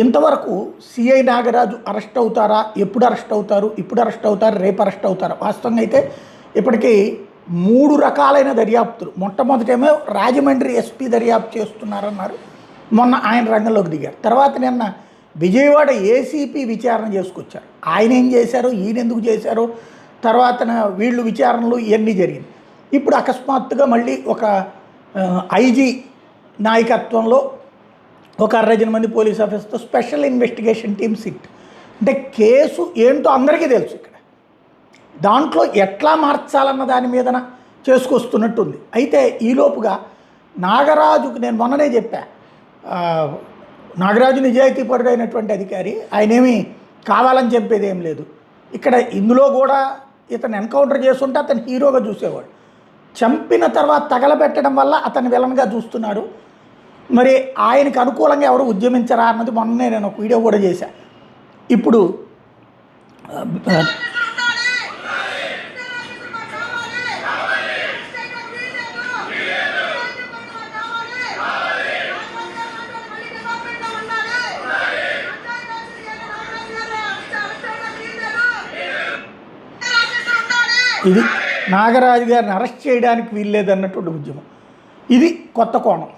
ఇంతవరకు CI Nagaraju arrest అవుతారా, ఎప్పుడు అరెస్ట్ అవుతారు, ఇప్పుడు అరెస్ట్ అవుతారు, రేపు అరెస్ట్ అవుతారు. వాస్తవంగా అయితే ఇప్పటికీ 3 రకాలైన దర్యాప్తులు. మొట్టమొదటేమో రాజమండ్రి ఎస్పీ దర్యాప్తు చేస్తున్నారన్నారు. మొన్న ఆయన రంగంలోకి దిగారు. తర్వాత నిన్న విజయవాడ ఏసీపీ విచారణ చేసుకొచ్చారు. ఆయన ఏం చేశారు, ఈయన ఎందుకు చేశారు, తర్వాత వీళ్ళు విచారణలు ఇవన్నీ జరిగింది. ఇప్పుడు అకస్మాత్తుగా మళ్ళీ ఒక ఐజీ నాయకత్వంలో ఒక 60 మంది పోలీస్ ఆఫీసర్తో స్పెషల్ ఇన్వెస్టిగేషన్ టీమ్ సిట్. అంటే కేసు ఏంటో అందరికీ తెలుసు. ఇక్కడ దాంట్లో ఎట్లా మార్చాలన్న దాని మీదన చేసుకొస్తున్నట్టుంది. అయితే ఈలోపుగా నాగరాజుకు నేను మొన్ననే చెప్పా, నాగరాజు నిజాయితీపరుడైనటువంటి అధికారి, ఆయనేమి కావాలని చెప్పేది ఏం లేదు. ఇక్కడ ఇందులో కూడా ఇతను ఎన్కౌంటర్ చేస్తుంటే అతను హీరోగా చూసేవాడు. చంపిన తర్వాత తగలబెట్టడం వల్ల అతను విలన్గా చూస్తున్నాడు. మరి ఆయనకు అనుకూలంగా ఎవరు ఉద్యమించరా అన్నది మొన్నే నేను ఒక వీడియో కూడా చేశా. ఇప్పుడు ఇది నాగరాజు గారిని అరెస్ట్ చేయడానికి వీల్లేదన్నటువంటి ఉద్యమం. ఇది కొత్త కోణం.